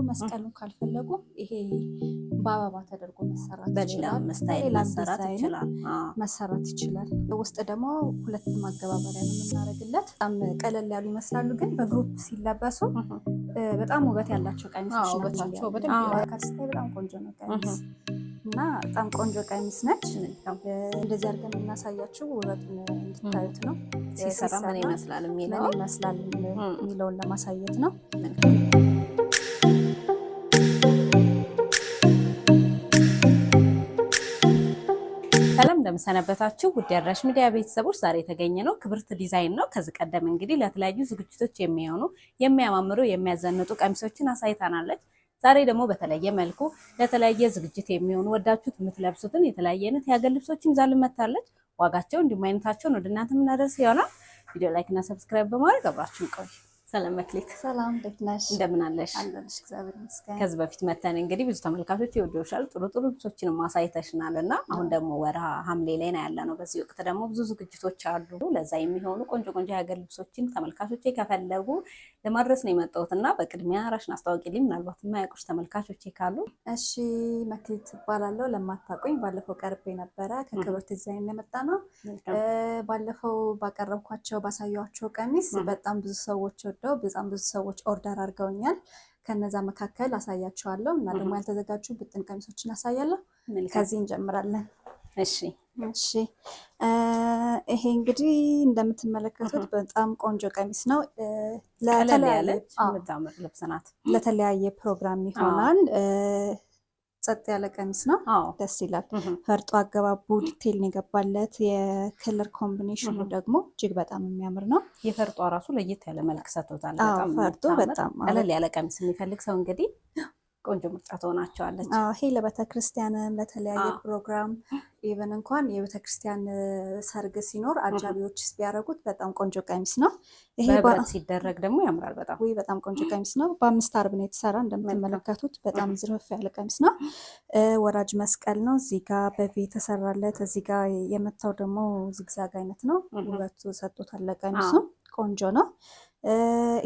መስቀሉን ካልፈለጉ ይሄ በአበባ ተደርጎ መሰራት በሌላ ይችላል። ስታይል መሰራት ይችላል። መሰራት ይችላል። ውስጥ ደግሞ ሁለት ማገባበሪያ ነው የምናደርግለት። በጣም ቀለል ያሉ ይመስላሉ፣ ግን በግሩፕ ሲለበሱ በጣም ውበት ያላቸው ቀሚሶች ናቸው። ከስታይ በጣም ቆንጆ ነው ቀሚስ እና በጣም ቆንጆ ቀሚስ ነች። እንደዚህ አድርገን እናሳያችሁ ውበቱን እንድታዩት ነው። ሲሰራ ምን ይመስላል የሚለውን ለማሳየት ነው። ሰላም እንደምሰነበታችሁ ውድ የአድራሽ ሚዲያ ቤተሰቦች፣ ዛሬ የተገኘ ነው ክብርት ዲዛይን ነው። ከዚህ ቀደም እንግዲህ ለተለያዩ ዝግጅቶች የሚሆኑ የሚያማምሩ የሚያዘንጡ ቀሚሶችን አሳይታናለች። ዛሬ ደግሞ በተለየ መልኩ ለተለያየ ዝግጅት የሚሆኑ ወዳችሁት የምትለብሱትን የተለያየ አይነት የሀገር ልብሶችን ይዛልን መጥታለች። ዋጋቸው እንዲሁም አይነታቸውን ወደ እናንተ የምናደርስ ይሆናል። ቪዲዮ ላይክ እና ሰብስክራይብ በማድረግ አብራችሁን ቆዩ። ሰላም መክሊት፣ ሰላም እንዴት ነሽ? እንደምን አለሽ? አለሽ እግዚአብሔር ይመስገን። ከዚህ በፊት መተን እንግዲህ ብዙ ተመልካቾች ይወዱሻል፣ ጥሩ ጥሩ ልብሶችን ማሳይተሽናልና አሁን ደግሞ ወርሃ ሐምሌ ላይ ነው ያለነው። በዚህ ወቅት ደግሞ ብዙ ዝግጅቶች አሉ። ለዛ የሚሆኑ ቆንጆ ቆንጆ የሀገር ልብሶችን ተመልካቾቼ ከፈለጉ ለማድረስ ነው የመጣሁትና በቅድሚያ ራስሽን አስተዋውቂልኝ፣ ምናልባት የማያውቁሽ ተመልካቾቼ ካሉ። እሺ፣ መክሊት እባላለሁ። ለማታውቁኝ ባለፈው ቀርቤ ነበረ። ከክብርት ዲዛይን የመጣ ነው። ባለፈው ባቀረብኳቸው ባሳየኋቸው ቀሚስ በጣም ብዙ ሰዎች በጣም ብዙ ሰዎች ኦርደር አድርገውኛል። ከነዛ መካከል አሳያቸዋለሁ እና ደግሞ ያልተዘጋጁ ብጥን ቀሚሶችን አሳያለሁ። ከዚህ እንጀምራለን። እሺ እሺ። ይሄ እንግዲህ እንደምትመለከቱት በጣም ቆንጆ ቀሚስ ነው። ለተለያየ ፕሮግራም ይሆናል። ጸጥ ያለ ቀሚስ ነው። ደስ ይላል። ፈርጦ አገባቡ ዲቴል ነው የገባለት። የከለር ኮምቢኔሽኑ ደግሞ እጅግ በጣም የሚያምር ነው። የፈርጧ ራሱ ለየት ያለ መልክ ሰጥቶታል። ፈርጦ በጣም ቀለል ያለ ቀሚስ የሚፈልግ ሰው እንግዲህ ቆንጆ ምርጫ ትሆናቸዋለች። ይሄ ለቤተክርስቲያንም ለተለያየ ፕሮግራም ኢቨን እንኳን የቤተክርስቲያን ሰርግ ሲኖር አጃቢዎች ቢያደርጉት በጣም ቆንጆ ቀሚስ ነው። ይሄ ሲደረግ ደግሞ ያምራል። በጣም ቆንጆ ቀሚስ ነው። በ5 አርብ ነው የተሰራ። እንደምትመለከቱት በጣም ዝርፍ ያለ ቀሚስ ነው። ወራጅ መስቀል ነው። እዚህ ጋር በቪ የተሰራለት፣ እዚህ ጋር የመታው ደግሞ ዚግዛግ አይነት ነው። ውበቱ ሰጥቶታል ለቀሚሱ። ቆንጆ ነው።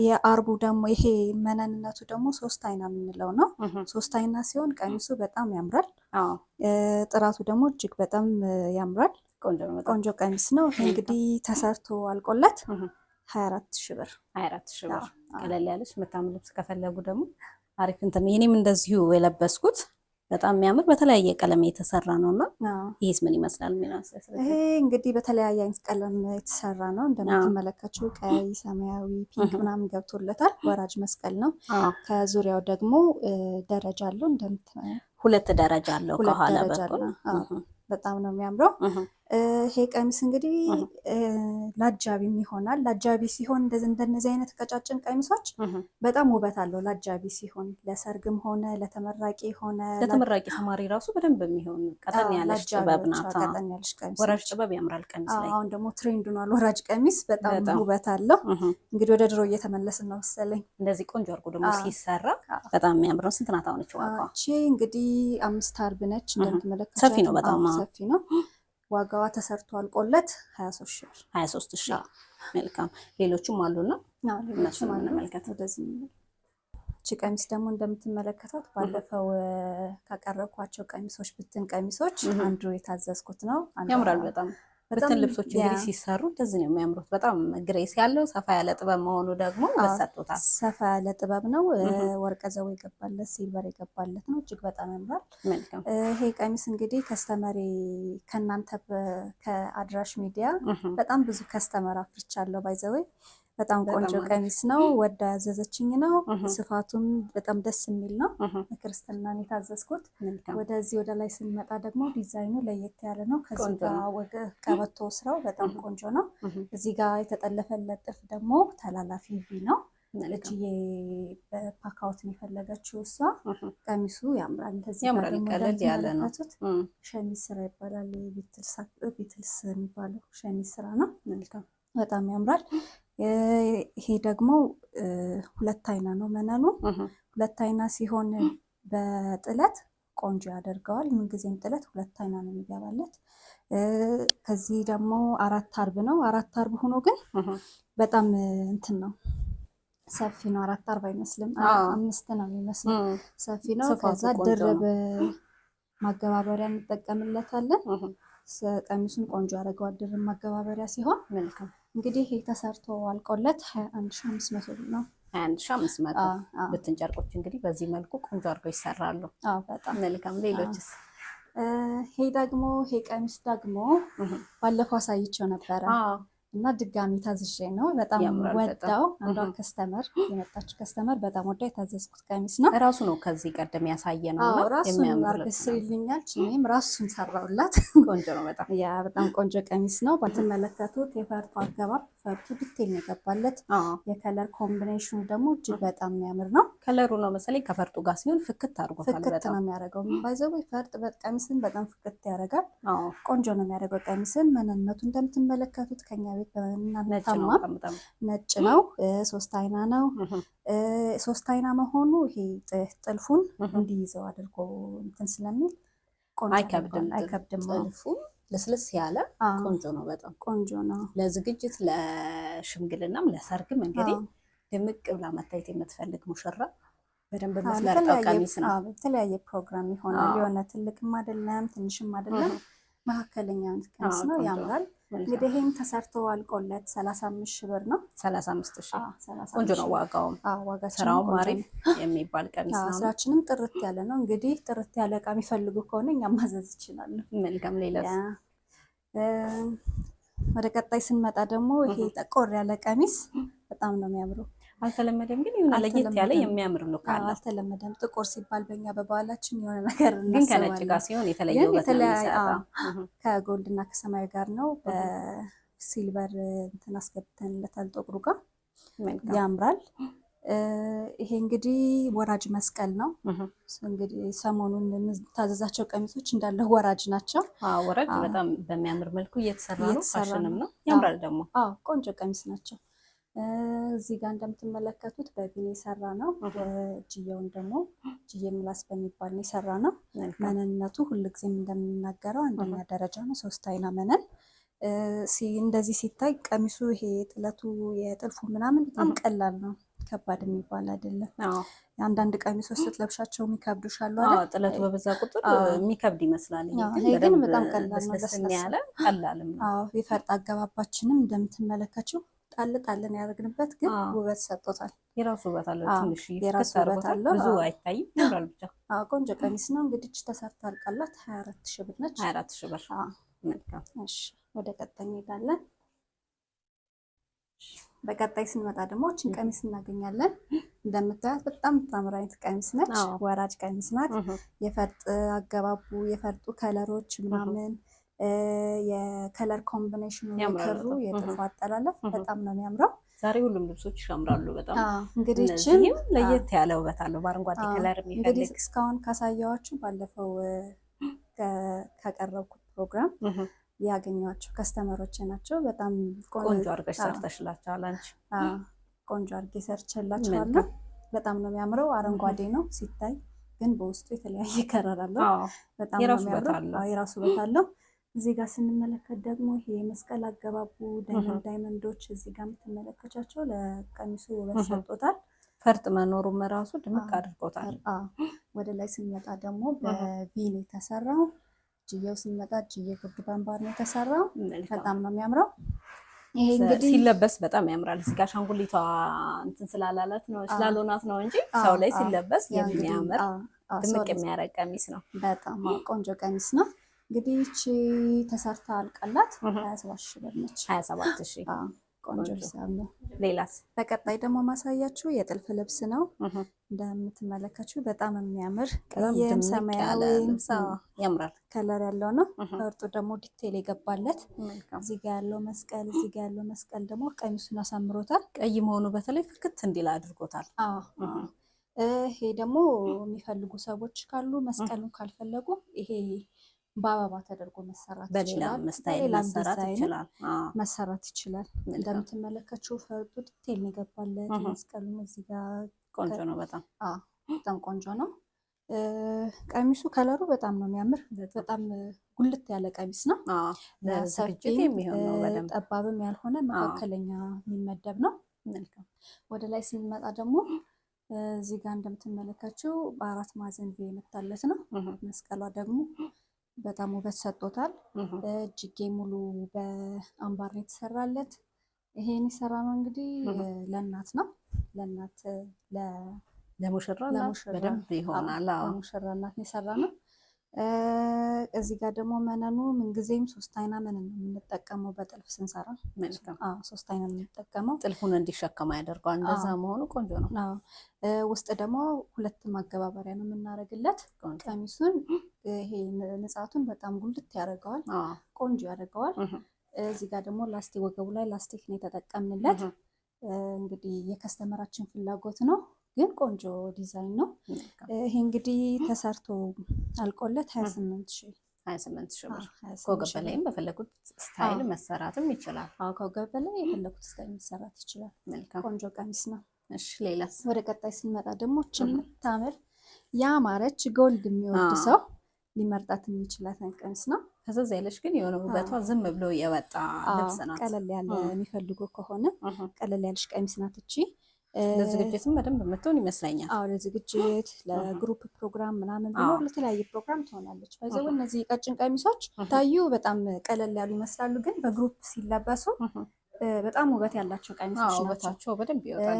የአርቡ ደግሞ ይሄ መነንነቱ ደግሞ 3 አይና የምንለው ነው። 3 አይና ሲሆን ቀሚሱ በጣም ያምራል። ጥራቱ ደግሞ እጅግ በጣም ያምራል። ቆንጆ ቀሚስ ነው። እንግዲህ ተሰርቶ አልቆለት 24,000 ብር። 24,000 ብር። ቀለል ያለች የምታምር ልብስ ከፈለጉ ደግሞ አሪፍ እንትን። ይሄንም እንደዚሁ የለበስኩት በጣም የሚያምር በተለያየ ቀለም የተሰራ ነውና ይሄስ ምን ይመስላል? ይሄ እንግዲህ በተለያየ አይነት ቀለም የተሰራ ነው። እንደምትመለከቱት ቀይ፣ ሰማያዊ፣ ፒንክ ምናምን ገብቶለታል። ወራጅ መስቀል ነው። ከዙሪያው ደግሞ ደረጃ አለው። 2 ደረጃ አለው ከኋላ በኩል። በጣም ነው የሚያምረው። ይሄ ቀሚስ እንግዲህ ለአጃቢም ይሆናል። ለአጃቢ ሲሆን እንደነዚህ አይነት ቀጫጭን ቀሚሶች በጣም ውበት አለው። ለአጃቢ ሲሆን ለሰርግም ሆነ ለተመራቂ ሆነ ለተመራቂ ተማሪ ራሱ በደንብ የሚሆን ቀጠን ያለች ጥበብ ናት። ወራጅ ጥበብ ያምራል ቀሚስ ላይ። አሁን ደግሞ ትሬንድ ሆኗል ወራጅ ቀሚስ። በጣም ውበት አለው። እንግዲህ ወደ ድሮ እየተመለስን ነው መሰለኝ። እንደዚህ ቆንጆ አድርጎ ደግሞ ሲሰራ በጣም የሚያምር ነው። ስንት ናት አሁን ዋጋዋ? እንግዲህ 5 አርብ ነች። እንደምትመለከቱት ሰፊ ነው። በጣም ሰፊ ነው። ዋጋዋ ተሰርቶ አልቆለት 23,000 ብር። 23,000። መልካም። ሌሎችም አሉና እነሱን እንመልከት። ወደዚህ እቺ ቀሚስ ደግሞ እንደምትመለከቷት ባለፈው ካቀረብኳቸው ቀሚሶች ብትን ቀሚሶች አንዱ የታዘዝኩት ነው። ያምራል በጣም። ብትን ልብሶች እንግዲህ ሲሰሩ እንደዚህ ነው የሚያምሩት። በጣም ግሬስ ያለው ሰፋ ያለ ጥበብ መሆኑ ደግሞ ወሰጥቶታል። ሰፋ ያለ ጥበብ ነው። ወርቀ ዘው የገባለት፣ ሲልቨር የገባለት ነው። እጅግ በጣም ያምራል። ይሄ ቀሚስ እንግዲህ ከስተመሪ ከእናንተ ከአድራሽ ሚዲያ በጣም ብዙ ከስተመር አፍርቻለሁ። ባይዘዌ በጣም ቆንጆ ቀሚስ ነው። ወዳ ያዘዘችኝ ነው። ስፋቱም በጣም ደስ የሚል ነው። በክርስትና ነው የታዘዝኩት። ወደዚህ ወደ ላይ ስንመጣ ደግሞ ዲዛይኑ ለየት ያለ ነው። ከዚህ ጋር ወገ ቀበቶ ስራው በጣም ቆንጆ ነው። እዚህ ጋር የተጠለፈለት ጥልፍ ደግሞ ተላላፊ ቪ ነው። ልጅዬ በፓካውት ነው የፈለገችው እሷ። ቀሚሱ ያምራል። እንደዚህ ያምራል። ቀለል ያለ ነው። ሸሚዝ ስራ ይባላል። ቢትልስ የሚባለው ሸሚዝ ስራ ነው። በጣም ያምራል። ይሄ ደግሞ 2 አይና ነው መነኑ። 2 አይና ሲሆን በጥለት ቆንጆ ያደርገዋል። ምንጊዜም ጥለት 2 አይና ነው የሚገባለት። ከዚህ ደግሞ 4 አርብ ነው። 4 አርብ ሆኖ ግን በጣም እንትን ነው ሰፊ ነው። 440 አይመስልም፣ 5 ነው የሚመስለው። ሰፊ ነው። ከዛ ድርብ ማገባበሪያ እንጠቀምለታለን። ቀሚሱን ቆንጆ ያደርገዋል ድርብ ማገባበሪያ ሲሆን። መልካም። እንግዲህ ይሄ ተሰርቶ አልቆለት 21500 ብር ነው። 21500 ብትን ጨርቆች እንግዲህ በዚህ መልኩ ቆንጆ አድርገው ይሰራሉ። በጣም መልካም። ሌሎችስ? ይሄ ቀሚስ ደግሞ ባለፈው አሳይቼው ነበረ እና ድጋሚ ታዝዤ ነው። በጣም ወዳው አንዷ ከስተመር የመጣችው ከስተመር በጣም ወዳው የታዘዝኩት ቀሚስ ነው። ራሱ ነው ከዚህ ቀደም ያሳየ ነው እና ራሱን አርግስልኛል። እኔም ራሱን ሰራውላት። ቆንጆ ነው በጣም በጣም ቆንጆ ቀሚስ ነው። ባትመለከቱት የፈርጡ አገባብ ፈርጡ ዲቴል ነው የገባለት። የከለር ኮምቢኔሽኑ ደግሞ እጅግ በጣም የሚያምር ነው። ከለሩ ነው መሰለኝ ከፈርጡ ጋር ሲሆን ፍክት አድርጎታል። ፍክት ነው የሚያደርገው። ባይዘው ፈርጥ ቀሚስን በጣም ፍክት ያደርጋል። ቆንጆ ነው የሚያደርገው ቀሚስን። መነነቱ እንደምትመለከቱት ከኛ ቤት ነጭ ነው። 3 አይና ነው። 3 አይና መሆኑ ይሄ ጥልፉን እንዲይዘው አድርጎ እንትን ስለሚል አይከብድም። ጥልፉ ለስለስ ያለ ቆንጆ ነው። በጣም ቆንጆ ነው። ለዝግጅት ለሽምግልናም ለሰርግም እንግዲህ ድምቅ ብላ መታየት የምትፈልግ ሙሽራ በደንብ መስመርጣው ቀሚስ ነው። በተለያየ ፕሮግራም ይሆናል። የሆነ ትልቅም አይደለም ትንሽም አይደለም መካከለኛ ቀሚስ ነው። ያምራል። እንግዲህ ይሄን ተሰርቶ አልቆለት 35 ሺህ ብር ነው። 35 ሺህ ቆንጆ ነው። ዋጋውም ስራውም አሪፍ የሚባል ቀሚስ ነው። ስራችንም ጥርት ያለ ነው። እንግዲህ ጥርት ያለ እቃ የሚፈልጉ ከሆነ እኛም ማዘዝ ይችላሉ። መልካም። ሌላስ? ወደ ቀጣይ ስንመጣ ደግሞ ይሄ ጠቆር ያለ ቀሚስ በጣም ነው የሚያምረው። አልተለመደም ግን የሆነ ለየት ያለ የሚያምር ሉክ አለ። አልተለመደም። ጥቁር ሲባል በእኛ በባህላችን የሆነ ነገር ግን ከነጭ ጋር ሲሆን የተለየ ውበት ነው የሚሰጠው። ከጎልድ እና ከሰማያዊ ጋር ነው። በሲልቨር እንትን አስገብተንለታል ጥቁሩ ጋር ያምራል። ይሄ እንግዲህ ወራጅ መስቀል ነው። እንግዲህ ሰሞኑን የምታዘዛቸው ቀሚሶች እንዳለ ወራጅ ናቸው። ወራጅ በጣም በሚያምር መልኩ እየተሰራ ነው። ፋሽንም ነው። ያምራል ደግሞ። ቆንጆ ቀሚስ ናቸው። እዚህ ጋር እንደምትመለከቱት በቢን የሰራ ነው። እጅየውን ደግሞ እጅየ ምላስ በሚባል ነው የሰራ ነው። መነነቱ ሁልጊዜም እንደምናገረው አንደኛ ደረጃ ነው። 3 አይና መነን። እንደዚህ ሲታይ ቀሚሱ ይሄ ጥለቱ የጥልፉ ምናምን በጣም ቀላል ነው። ከባድ የሚባል አይደለም። አንዳንድ ቀሚሶች ስትለብሻቸው የሚከብዱሻሉ አይደል? ጥለቱ በበዛ ቁጥር የሚከብድ ይመስላል። ይሄ ግን በጣም ቀላል ነው። ደስ ያለ ቀላልም ነው። የፈርጥ አገባባችንም እንደምትመለከችው ጣል ጣልን ያደርግንበት ግን ውበት ሰጥቶታል። የራሱ ውበት አለው። ትንሽ የራሱ ውበት አለው። ብዙ አይታይም። ያምራል ብቻ። ቆንጆ ቀሚስ ነው። እንግዲህ ተሰርታ አልቃላት 24 ሺህ ብር ነች። 24 ሺህ ብር። መልካም። እሺ ወደ ቀጣይ እንሄዳለን። በቀጣይ ስንመጣ ደግሞ እችን ቀሚስ እናገኛለን። እንደምታያት በጣም የምታምር አይነት ቀሚስ ነች። ወራጅ ቀሚስ ናት። የፈርጥ አገባቡ የፈርጡ ከለሮች ምናምን የከለር ኮምቢኔሽኑ የክሩ የጥልፉ አጠላለፍ በጣም ነው የሚያምረው። ዛሬ ሁሉም ልብሶች ያምራሉ በጣም። እንግዲህ ለየት ያለ ውበት አለው በአረንጓዴ ከለር የሚፈልግ። እንግዲህ እስካሁን ካሳየኋችሁ ባለፈው ካቀረብኩት ፕሮግራም ያገኘኋቸው ከስተመሮች ናቸው። በጣም ቆንጆ አድርገሽ ሰርተሽላቸዋል አንቺ። ቆንጆ አድርጌ ሰርቼላቸዋለሁ። በጣም ነው የሚያምረው። አረንጓዴ ነው ሲታይ፣ ግን በውስጡ የተለያየ ከለር አለው። በጣም ነው የሚያምረው። የራሱ ውበት አለው። እዚህ ጋር ስንመለከት ደግሞ ይሄ የመስቀል አገባቡ ዳይመንዶች እዚህ ጋር የምትመለከቻቸው ለቀሚሱ ውበት ሰጥቶታል። ፈርጥ መኖሩም ራሱ ድምቅ አድርጎታል። ወደ ላይ ስንመጣ ደግሞ በቪን የተሰራው እጅየው ስንመጣ እጅየ ጉርድ ባምባር ነው የተሰራው። በጣም ነው የሚያምረው። ይሄ እንግዲህ ሲለበስ በጣም ያምራል። እዚህ ጋር አሻንጉሊቷ እንትን ስላላላት ነው ስላልሆናት ነው እንጂ ሰው ላይ ሲለበስ የሚያምር ድምቅ የሚያደርግ ቀሚስ ነው። በጣም ቆንጆ ቀሚስ ነው። እንግዲህ እቺ ተሰርታ አልቃላት 27 ሺህ ብር ነች። 27 ሺህ ቆንጆ ነው። ሌላስ? በቀጣይ ደግሞ ማሳያችሁ የጥልፍ ልብስ ነው። እንደምትመለከቱ በጣም የሚያምር ቀይም ሰማያዊም ያምራል ከለር ያለው ነው። ፈርጡ ደግሞ ዲቴል የገባለት እዚህ ጋር ያለው መስቀል እዚህ ጋር ያለው መስቀል ደግሞ ቀሚሱን አሳምሮታል። ቀይ መሆኑ በተለይ ፍክት እንዲል አድርጎታል። ይሄ ደግሞ የሚፈልጉ ሰዎች ካሉ መስቀሉን ካልፈለጉ ይሄ በአበባ ተደርጎ መሰራት ይችላል። መሰራት ይችላል። እንደምትመለከችው ፈርጡ ዲቴል ነው የገባለት። መስቀሉም እዚህ ጋር ቆንጆ ነው። በጣም ቆንጆ ነው። ቀሚሱ ከለሩ በጣም ነው የሚያምር። በጣም ጉልት ያለ ቀሚስ ነው። ለዝግጅት የሚሆን ነው። በደንብ ጠባብም ያልሆነ መካከለኛ የሚመደብ ነው። መልካም። ወደ ላይ ስንመጣ ደግሞ እዚህ ጋር እንደምትመለከችው በ4 ማዕዘን ቪ የመታለት ነው። መስቀሏ ደግሞ በጣም ውበት ሰጥቶታል። እጅጌ ሙሉ በአምባር ነው የተሰራለት። ይሄን የሰራ ነው እንግዲህ ለእናት ነው። ለእናት ለሙሽራ በደንብ ይሆናል። ለሙሽራ እናት ነው የሰራ ነው። እዚህ ጋር ደግሞ መነኑ ምንጊዜም 3 አይና መነን ነው የምንጠቀመው በጥልፍ ስንሰራ። መልካም። 3 አይና ነው የምንጠቀመው። ጥልፉን እንዲሸከማ ያደርገዋል። እንደዛ መሆኑ ቆንጆ ነው። ውስጥ ደግሞ 2 ማገባበሪያ ነው የምናደርግለት። ቀሚሱን ይሄ ንጻቱን በጣም ጉልት ያደርገዋል፣ ቆንጆ ያደርገዋል። እዚህ ጋር ደግሞ ላስቲክ፣ ወገቡ ላይ ላስቲክ ነው የተጠቀምንለት። እንግዲህ የከስተመራችን ፍላጎት ነው፣ ግን ቆንጆ ዲዛይን ነው። ይሄ እንግዲህ ተሰርቶ አልቆለት 28,000 ብር። ከወገብ በላይም በፈለጉት ስታይል መሰራትም ይችላል። ከወገብ በላይ የፈለጉት ስታይል መሰራት ይችላል። ቆንጆ ቀሚስ ነው። እሺ ሌላስ? ወደ ቀጣይ ስንመጣ ደግሞ ታምር ያማረች ጎልድ የሚወድ ሰው ሊመርጣት የሚችላት ቀሚስ ነው። ፈዘዝ ያለች ግን የሆነ ውበቷ ዝም ብሎ የወጣ ልብስ ናት። ቀለል ያለ የሚፈልጉ ከሆነ ቀለል ያለች ቀሚስ ናት እቺ። ለዝግጅትም በደንብ የምትሆን ይመስለኛል። ለዝግጅት፣ ለግሩፕ ፕሮግራም ምናምን ቢኖር ለተለያየ ፕሮግራም ትሆናለች። በዚያው እነዚህ ቀጭን ቀሚሶች ታዩ በጣም ቀለል ያሉ ይመስላሉ፣ ግን በግሩፕ ሲለበሱ በጣም ውበት ያላቸው ቀሚሶች ናቸው። ውበታቸው በደንብ ይወጣል።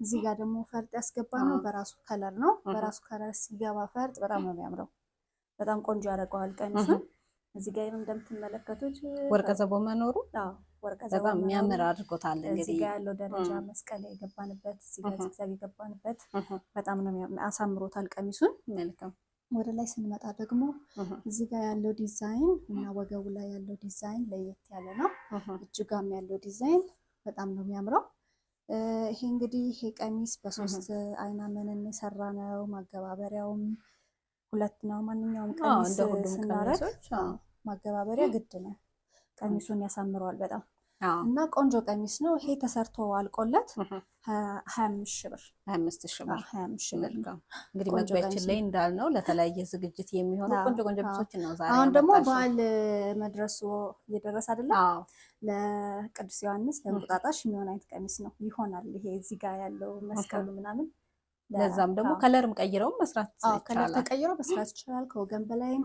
እዚህ ጋር ደግሞ ፈርጥ ያስገባ ነው። በራሱ ከለር ነው። በራሱ ከለር ሲገባ ፈርጥ በጣም ነው የሚያምረው። በጣም ቆንጆ ያደርገዋል ቀሚሱን። እዚህ ጋር እንደምትመለከቱት ወርቀ ዘቦ መኖሩ በጣም የሚያምር አድርጎታል። እዚህ ጋር ያለው ደረጃ መስቀል የገባንበት፣ እዚህ ጋር ዝግዛግ የገባንበት በጣም ነው አሳምሮታል ቀሚሱን። መልካም። ወደ ላይ ስንመጣ ደግሞ እዚህ ጋር ያለው ዲዛይን እና ወገቡ ላይ ያለው ዲዛይን ለየት ያለ ነው። እጅጋም ያለው ዲዛይን በጣም ነው የሚያምረው። ይሄ እንግዲህ ይሄ ቀሚስ በ3 አይና መነን የሰራ ነው። ማገባበሪያውም 2 ነው። ማንኛውም ቀሚስ ስናረግ ማገባበሪያ ግድ ነው። ቀሚሱን ያሳምረዋል በጣም እና ቆንጆ ቀሚስ ነው። ይሄ ተሰርቶ አልቆለት 25,000 ብር። 25,000 ብር። እንግዲህ መግቢያችን ላይ እንዳልነው ለተለያየ ዝግጅት የሚሆኑ ቆንጆ ቆንጆ ልብሶችን ነው ዛሬ። አሁን ደግሞ በዓል መድረሱ እየደረሰ አይደለም? ለቅዱስ ዮሐንስ ለእንቁጣጣሽ የሚሆን አይነት ቀሚስ ነው ይሆናል። ይሄ እዚህ ጋር ያለው መስቀሉ ምናምን ለዛም ደግሞ ከለርም ቀይረው መስራት ይቻላል። ከለር ተቀይሮ መስራት ይችላል። ከወገን በላይም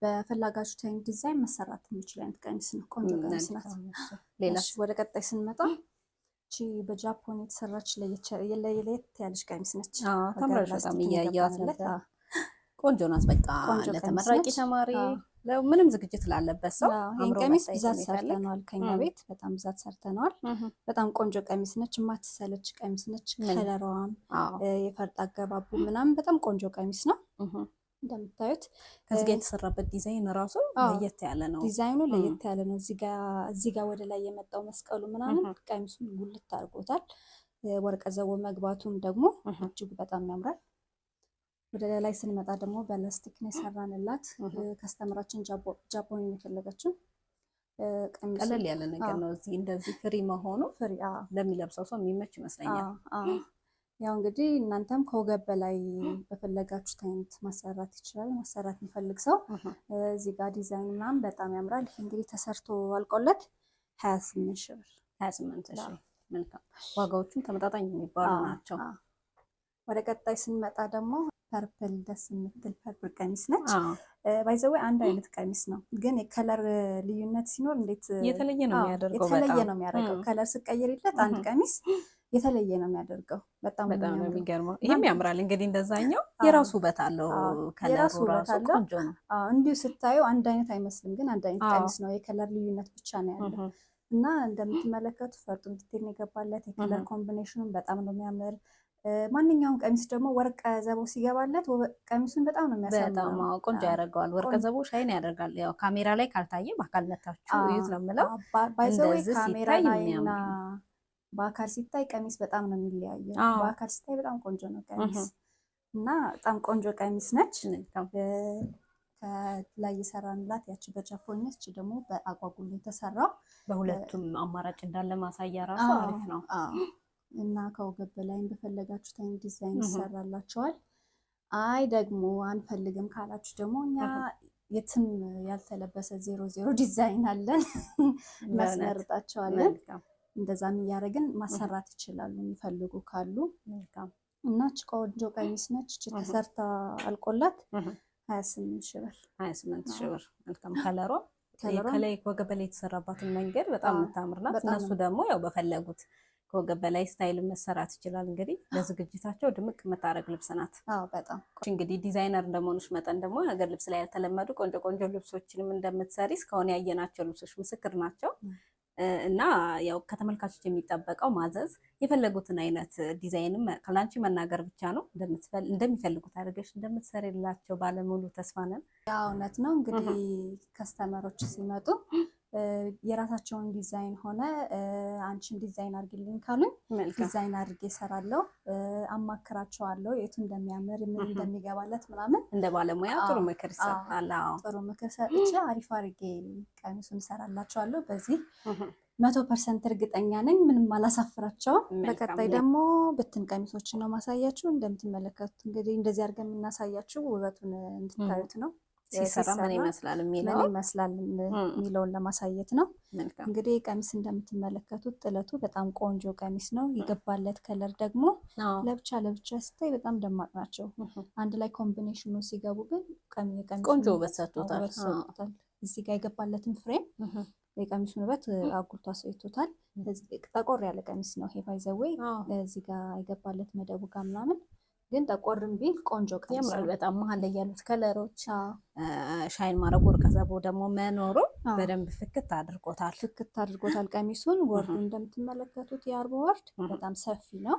በፈላጋችሁ አይነት ዲዛይን መሰራት የሚችል አይነት ቀሚስ ነው። ቆንጆ ቀሚስ ናት። ሌላስ? ወደ ቀጣይ ስንመጣ እቺ በጃፖን የተሰራች ለየት ያለች ቀሚስ ነች። ታምራለች በጣም እያየዋት ነበር። ቆንጆ ናት። በቃ ለተመራቂ ተማሪ ምንም ዝግጅት ላለበት ሰው ይሄን ቀሚስ ብዛት ሰርተነዋል። ከኛ ቤት በጣም ብዛት ሰርተነዋል። በጣም ቆንጆ ቀሚስ ነች። የማትሰለች ቀሚስ ነች። ከለሯም የፈርጥ አገባቡ ምናምን በጣም ቆንጆ ቀሚስ ነው። እንደምታዩት ከዚህ ጋር የተሰራበት ዲዛይን ራሱ ለየት ያለ ነው። ዲዛይኑ ለየት ያለ ነው። እዚህ ጋር ወደ ላይ የመጣው መስቀሉ ምናምን ቀሚሱን ጉልት አድርጎታል። ወርቀ ዘቦ መግባቱም ደግሞ እጅግ በጣም ያምራል። ወደ ላይ ስንመጣ ደግሞ በላስቲክ ነው የሰራንላት። ከስተመራችን ጃፖን የፈለገችው ቀለል ያለ ነገር ነው። እዚህ እንደዚህ ፍሪ መሆኑ ለሚለብሰው ሰው የሚመች ይመስለኛል። ያው እንግዲህ እናንተም ከወገብ በላይ በፈለጋችሁት አይነት ማሰራት ይችላል። ማሰራት የሚፈልግ ሰው እዚህ ጋር ዲዛይን ምናምን በጣም ያምራል። ይሄ እንግዲህ ተሰርቶ አልቆለት 28,000 ብር። 28,000። መልካም። ዋጋዎቹም ተመጣጣኝ የሚባሉ ናቸው። ወደ ቀጣይ ስንመጣ ደግሞ ፐርፕል ደስ የምትል ፐርፕል ቀሚስ ነች። ባይዘዌ አንድ አይነት ቀሚስ ነው፣ ግን የከለር ልዩነት ሲኖር እንዴት የተለየ ነው የሚያደርገው። የተለየ ነው የሚያደርገው። ከለር ስቀይርለት አንድ ቀሚስ የተለየ ነው የሚያደርገው። በጣም ነው የሚገርመው። ይሄም ያምራል እንግዲህ እንደዛኛው የራሱ ውበት አለው። ከለሩ ራሱ ቆንጆ ነው። እንዲሁ ስታዩ አንድ አይነት አይመስልም፣ ግን አንድ አይነት ቀሚስ ነው። የከለር ልዩነት ብቻ ነው ያለው እና እንደምትመለከቱ ፈርጡን ዲቴል ነው የገባለት። የከለር ኮምቢኔሽኑን በጣም ነው የሚያምር። ማንኛውም ቀሚስ ደግሞ ወርቀ ዘቦ ሲገባለት ቀሚሱን በጣም ነው የሚያሳምረው። በጣም ቆንጆ ያደርገዋል። ወርቀ ዘቦ ሻይን ያደርጋል። ያው ካሜራ ላይ ካልታየ በአካል መታችሁ እዩት ነው የምለው። እንደዚህ ካሜራ ላይና በአካል ሲታይ ቀሚስ በጣም ነው የሚለያየው። በአካል ሲታይ በጣም ቆንጆ ነው ቀሚስ እና በጣም ቆንጆ ቀሚስ ነች። ከላይ የሰራንላት ያቺ በጃፖን ነች፣ ደግሞ በአጓጉል የተሰራው በሁለቱም አማራጭ እንዳለ ማሳያ ራሱ አሪፍ ነው። እና ከወገብ በላይም በፈለጋችሁት አይነት ዲዛይን ይሰራላቸዋል። አይ ደግሞ አንፈልግም ካላችሁ ደግሞ እኛ የትም ያልተለበሰ 00 ዲዛይን አለን፣ እናስመርጣቸዋለን። እንደዛም እያደረግን ማሰራት ይችላሉ የሚፈልጉ ካሉ። እና ቆንጆ ቀሚስ ነች። ተሰርታ አልቆላት 28 ሺህ ብር። 28 ሺህ ብር። መልካም። ከለሯ ከላይ ከወገብ በላይ የተሰራባትን መንገድ በጣም የምታምር ናት። እነሱ ደግሞ ያው በፈለጉት ከወገብ በላይ ስታይል መሰራት ይችላል። እንግዲህ ለዝግጅታቸው ድምቅ የምታደርግ ልብስ ናት። በጣም እንግዲህ ዲዛይነር እንደመሆንሽ መጠን ደግሞ ሀገር ልብስ ላይ ያልተለመዱ ቆንጆ ቆንጆ ልብሶችንም እንደምትሰሪ እስካሁን ያየናቸው ልብሶች ምስክር ናቸው። እና ያው ከተመልካቾች የሚጠበቀው ማዘዝ፣ የፈለጉትን አይነት ዲዛይንም ከላንቺ መናገር ብቻ ነው። እንደሚፈልጉት አድርገሽ እንደምትሰሪላቸው ባለሙሉ ተስፋ ነን። እውነት ነው። እንግዲህ ከስተመሮች ሲመጡ የራሳቸውን ዲዛይን ሆነ አንቺን ዲዛይን አድርግልኝ ካሉኝ ዲዛይን አድርጌ እሰራለሁ፣ አማክራቸዋለሁ የቱ እንደሚያምር ምን እንደሚገባለት ምናምን። እንደ ባለሙያ ጥሩ ምክር ይሰጣል። ጥሩ ምክር ሰጥቼ አሪፍ አድርጌ ቀሚሱን እሰራላቸዋለሁ። በዚህ 100% እርግጠኛ ነኝ፣ ምንም አላሳፍራቸውም። በቀጣይ ደግሞ ብትን ቀሚሶችን ነው ማሳያችሁ። እንደምትመለከቱት እንግዲህ እንደዚህ አድርገን የምናሳያችሁ ውበቱን እንድታዩት ነው። ሲሰራ ምን ይመስላል የሚለውን ለማሳየት ነው። እንግዲህ ቀሚስ እንደምትመለከቱት ጥለቱ በጣም ቆንጆ ቀሚስ ነው። የገባለት ከለር ደግሞ ለብቻ ለብቻ ስታይ በጣም ደማቅ ናቸው። አንድ ላይ ኮምቢኔሽኑ ሲገቡ ግን ቆንጆ ውበት ሰጥቶታል። እዚህ ጋር የገባለትን ፍሬም የቀሚሱን ውበት አጉልቶ አሳይቶታል። ጠቆር ያለ ቀሚስ ነው ይሄ ባይዘዌይ። እዚህ ጋር የገባለት መደቡ ጋር ምናምን ግን ጠቆርም ቢል ቆንጆ ቀሚስ ያምራል በጣም። መሀል ላይ ያሉት ከለሮች ሻይን ማረጉ ወርቀ ዘቦ ደግሞ መኖሩ በደንብ ፍክት አድርጎታል ቀሚሱን። ወርዱ እንደምትመለከቱት የአርብ ወርድ በጣም ሰፊ ነው።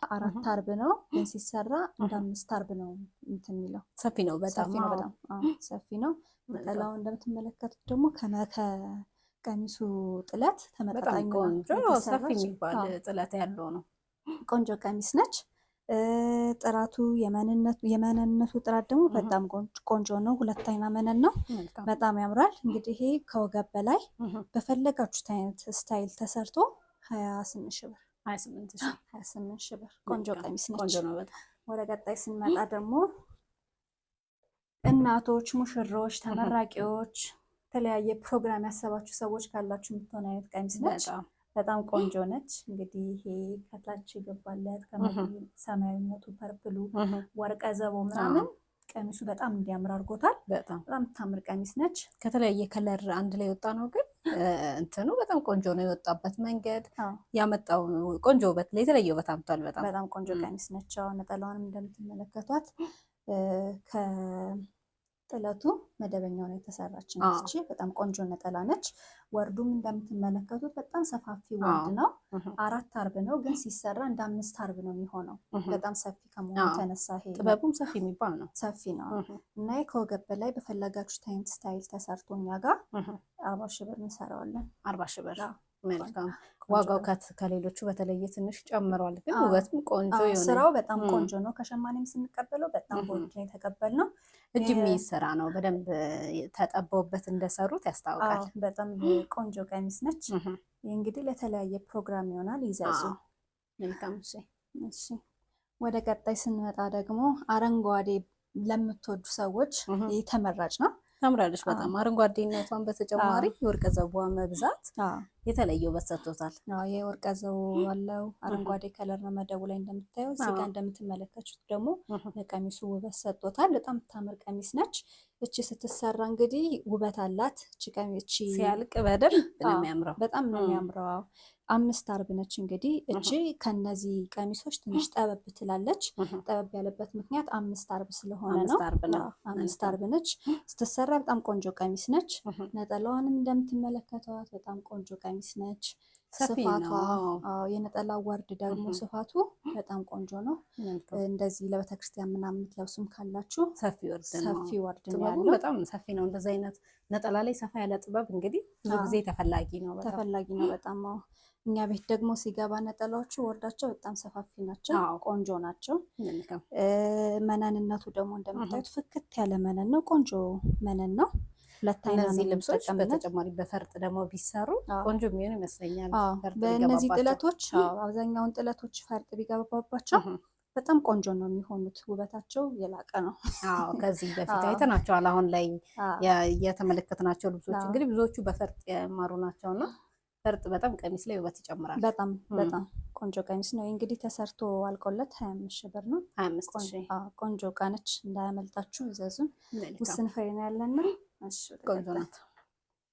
4 አርብ ነው ግን ሲሰራ እንደ 5 አርብ ነው እንትን የሚለው። ሰፊ ነው በጣም ሰፊ ነው። ነጠላው እንደምትመለከቱት ደግሞ ከቀሚሱ ጥለት ተመጣጣኝ ቆንጆ ሰፊ የሚባል ጥለት ያለው ነው። ቆንጆ ቀሚስ ነች። ጥራቱ የመነነቱ ጥራት ደግሞ በጣም ቆንጆ ነው። 2 አይና መነን ነው። በጣም ያምራል። እንግዲህ ይሄ ከወገብ በላይ በፈለጋችሁት አይነት ስታይል ተሰርቶ 28 ሺህ ብር። 28 ሺህ ብር። ቆንጆ ቀሚስ ነች። ወደ ቀጣይ ስንመጣ ደግሞ እናቶች፣ ሙሽሮች፣ ተመራቂዎች፣ የተለያየ ፕሮግራም ያሰባችሁ ሰዎች ካላችሁ የምትሆን አይነት ቀሚስ ነች። በጣም ቆንጆ ነች። እንግዲህ ይሄ ከታች የገባለት ሰማያዊነቱ፣ ፐርፕሉ፣ ወርቀ ዘቦ ምናምን ቀሚሱ በጣም እንዲያምር አድርጎታል። በጣም የምታምር ቀሚስ ነች። ከተለያየ ከለር አንድ ላይ የወጣ ነው፣ ግን እንትኑ በጣም ቆንጆ ነው። የወጣበት መንገድ ያመጣው ቆንጆ ውበት፣ የተለየ ውበት አምጥቷል። በጣም ቆንጆ ቀሚስ ነች። ነጠላዋንም እንደምትመለከቷት ጥለቱ መደበኛው ነው የተሰራች ነች። በጣም ቆንጆ ነጠላ ነች። ወርዱም እንደምትመለከቱት በጣም ሰፋፊ ወርድ ነው። 4 አርብ ነው ግን ሲሰራ እንደ 5 አርብ ነው የሚሆነው። በጣም ሰፊ ከመሆኑ የተነሳ ይሄ ጥበቡም ሰፊ የሚባል ነው። ሰፊ ነው እና ከወገብ በላይ በፈለጋችሁት አይነት ስታይል ተሰርቶ እኛ ጋር 40 ሺህ ብር እንሰራዋለን። 40 ሺህ ብር። መልካም። ዋጋው ከሌሎቹ በተለየ ትንሽ ጨምሯል፣ ግን ውበቱም ቆንጆ የሆነ ስራው በጣም ቆንጆ ነው። ከሸማኔም ስንቀበለው በጣም ቆንጆ ነው የተቀበልነው። እጅ የሚይዝ ስራ ነው። በደንብ ተጠበውበት እንደሰሩት ያስታውቃል። በጣም ቆንጆ ቀሚስ ነች። ይህ እንግዲህ ለተለያየ ፕሮግራም ይሆናል። ይዘዙ። መልካም። እሺ ወደ ቀጣይ ስንመጣ ደግሞ አረንጓዴ ለምትወዱ ሰዎች ይህ ተመራጭ ነው። ታምራለች በጣም። አረንጓዴነቷን በተጨማሪ የወርቀ ዘቦ መብዛት የተለየ ውበት ሰጥቶታል። የወርቀ ዘቦ አለው። አረንጓዴ ከለር ነው መደቡ ላይ እንደምታየው። እዚህ ጋር እንደምትመለከቱት ደግሞ ለቀሚሱ ውበት ሰጥቶታል። በጣም ታምር ቀሚስ ነች። እቺ ስትሰራ እንግዲህ ውበት አላት። እቺ ቀሚስ ሲያልቅ በደንብ ነው የሚያምረው። በጣም ነው የሚያምረው። 5 አርብ ነች እንግዲህ እቺ ከነዚህ ቀሚሶች ትንሽ ጠበብ ትላለች። ጠበብ ያለበት ምክንያት 5 አርብ ስለሆነ ነው። 5 አርብ ነች። ስትሰራ በጣም ቆንጆ ቀሚስ ነች። ነጠላዋንም እንደምትመለከቷት በጣም ቆንጆ ቀሚስ ነች። ስፋቷ የነጠላ ወርድ ደግሞ ስፋቱ በጣም ቆንጆ ነው። እንደዚህ ለቤተክርስቲያን ምናምን የምትለብሱም ካላችሁ ሰፊ ወርድ ነው ያለው። በጣም ሰፊ ነው። እንደዚህ አይነት ነጠላ ላይ ሰፋ ያለ ጥበብ እንግዲህ ብዙ ጊዜ ተፈላጊ ነው በጣም። እኛ ቤት ደግሞ ሲገባ ነጠላዎቹ ወርዳቸው በጣም ሰፋፊ ናቸው፣ ቆንጆ ናቸው። መነንነቱ ደግሞ እንደምታዩት ፍክት ያለ መነን ነው። ቆንጆ መነን ነው። እነዚህ ልብሶች በተጨማሪ በፈርጥ ደግሞ ቢሰሩ ቆንጆ የሚሆኑ ይመስለኛል። በእነዚህ ጥለቶች አብዛኛውን ጥለቶች ፈርጥ ቢገባባቸው በጣም ቆንጆ ነው የሚሆኑት። ውበታቸው የላቀ ነው። ከዚህ በፊት አይተናቸዋል። አሁን ላይ የተመለከትናቸው ልብሶች እንግዲህ ብዙዎቹ በፈርጥ የማሩ ናቸውና ፈርጥ በጣም ቀሚስ ላይ ውበት ይጨምራል። በጣም በጣም ቆንጆ ቀሚስ ነው። እንግዲህ ተሰርቶ አልቆለት 25 ሺህ ብር ነው። 25 ሺህ ቆንጆ እቃ ነች። እንዳያመልጣችሁ ይዘዙን። ውስን ፍሬ ነው ያለን። እሺ ቆንጆ ናት።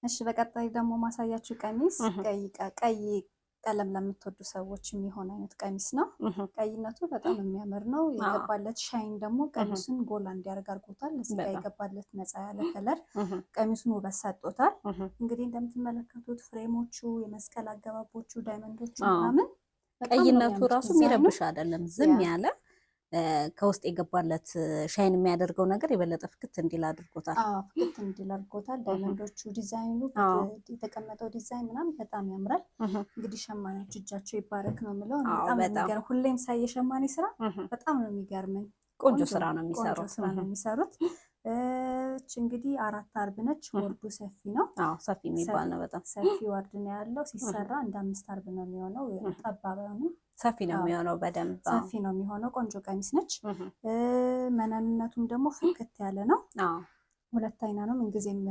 እሺ በቀጣይ ደግሞ ማሳያችሁ ቀሚስ ቀይ ቀለም ለምትወዱ ሰዎች የሚሆን አይነት ቀሚስ ነው። ቀይነቱ በጣም የሚያምር ነው። የገባለት ሻይን ደግሞ ቀሚሱን ጎላ እንዲያደርግ አድርጎታል። እዚህ ጋር የገባለት ነፃ ያለ ከለር ቀሚሱን ውበት ሰጥቶታል። እንግዲህ እንደምትመለከቱት ፍሬሞቹ፣ የመስቀል አገባቦቹ፣ ዳይመንዶቹ ምናምን ቀይነቱ ራሱ የሚረብሽ አይደለም። ዝም ያለ ከውስጥ የገባለት ሻይን የሚያደርገው ነገር የበለጠ ፍክት እንዲል አድርጎታል። ፍክት እንዲል አድርጎታል። ዳይመንዶቹ፣ ዲዛይኑ፣ የተቀመጠው ዲዛይን ምናምን በጣም ያምራል። እንግዲህ ሸማኔዎች እጃቸው ይባረክ ነው የምለው። በጣም የሚገርም ሁሌም ሳይ የሸማኔ ስራ በጣም ነው የሚገርመኝ። ቆንጆ ስራ ነው የሚሰሩት። እንግዲህ 4 አርብ ነች። ወርዱ ሰፊ ነው። ሰፊ የሚባል ነው። በጣም ሰፊ ወርድ ነው ያለው። ሲሰራ እንደ 5 አርብ ነው የሚሆነው። ጠባብ ነው፣ ሰፊ ነው የሚሆነው። በደንብ ሰፊ ነው የሚሆነው። ቆንጆ ቀሚስ ነች። መነንነቱም ደግሞ ፍክት ያለ ነው። 2 አይና ነው። ምንጊዜም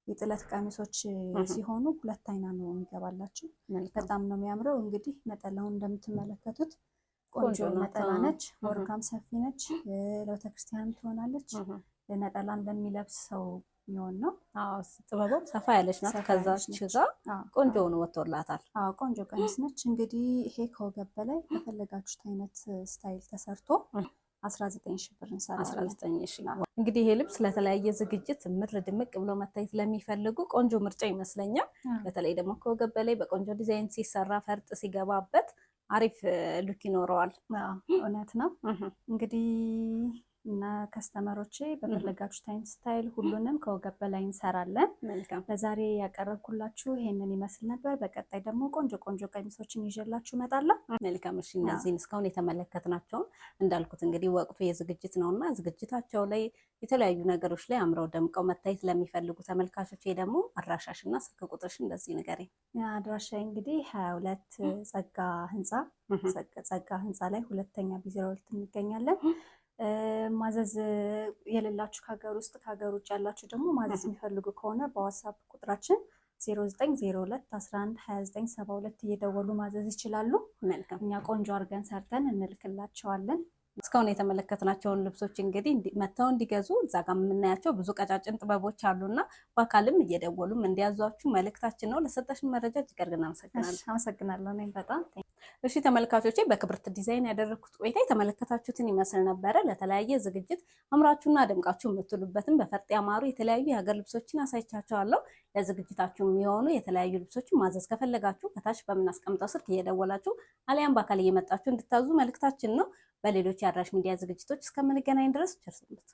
የጥለት ቀሚሶች ሲሆኑ 2 አይና ነው የሚገባላቸው። በጣም ነው የሚያምረው። እንግዲህ ነጠላውን እንደምትመለከቱት ቆንጆ ነጠላ ነች። ወርቃም ሰፊ ነች። ለቤተክርስቲያንም ትሆናለች። ነጠላን ለሚለብስ ሰው የሚሆን ነው። ጥበቡም ሰፋ ያለች ናት። ከዛች ጋር ቆንጆ ሆኖ ወጥቶላታል። ቆንጆ ቀሚስ ነች። እንግዲህ ይሄ ከወገብ በላይ በፈለጋችሁት አይነት ስታይል ተሰርቶ 19 ሺህ ብር እንሰራለን። 19 ሺህ። እንግዲህ ይሄ ልብስ ለተለያየ ዝግጅት ምር ድምቅ ብሎ መታየት ለሚፈልጉ ቆንጆ ምርጫ ይመስለኛል። በተለይ ደግሞ ከወገብ በላይ በቆንጆ ዲዛይን ሲሰራ ፈርጥ ሲገባበት አሪፍ ሉክ ይኖረዋል። እውነት ነው። እንግዲህ እና ከስተመሮቼ በፈለጋችሁ ታይም ስታይል ሁሉንም ከወገብ በላይ እንሰራለን። ለዛሬ ያቀረብኩላችሁ ይሄንን ይመስል ነበር። በቀጣይ ደግሞ ቆንጆ ቆንጆ ቀሚሶችን ይዤላችሁ እመጣለሁ። መልካም። እሺ እነዚህን እስካሁን የተመለከትናቸውን እንዳልኩት እንግዲህ ወቅቱ የዝግጅት ነውና ዝግጅታቸው ላይ የተለያዩ ነገሮች ላይ አምረው ደምቀው መታየት ለሚፈልጉ ተመልካቾች ደግሞ አድራሻሽና ስልክ ቁጥርሽ እንደዚህ ንገሪኝ። አድራሻ እንግዲህ 22 ጸጋ ህንፃ ላይ 2ኛ ቢሮ2 እንገኛለን። ማዘዝ የሌላችሁ ከሀገር ውስጥ ከሀገር ውጭ ያላችሁ ደግሞ ማዘዝ የሚፈልጉ ከሆነ በዋትስአፕ ቁጥራችን 0902 11 29 72 እየደወሉ ማዘዝ ይችላሉ። እኛ ቆንጆ አድርገን ሰርተን እንልክላቸዋለን። እስካሁን የተመለከትናቸውን ልብሶች እንግዲህ መተው እንዲገዙ እዛ ጋር የምናያቸው ብዙ ቀጫጭን ጥበቦች አሉና በአካልም እየደወሉም እንዲያዟችሁ መልእክታችን ነው። ለሰጠሽን መረጃ እጅግ አድርገን አመሰግናለሁ። አመሰግናለሁ። እኔም በጣም እሺ ተመልካቾቼ፣ በክብርት ዲዛይን ያደረኩት ቆይታ የተመለከታችሁትን ይመስል ነበረ። ለተለያየ ዝግጅት አምራችሁና ደምቃችሁ የምትሉበትን በፈርጥ ያማሩ የተለያዩ የሀገር ልብሶችን አሳይቻችኋለሁ። ለዝግጅታችሁ የሚሆኑ የተለያዩ ልብሶችን ማዘዝ ከፈለጋችሁ ከታች በምናስቀምጠው ስልክ እየደወላችሁ አሊያም በአካል እየመጣችሁ እንድታዙ መልእክታችን ነው። በሌሎች የአድራሽ ሚዲያ ዝግጅቶች እስከምንገናኝ ድረስ ቸር ሰንብቱ።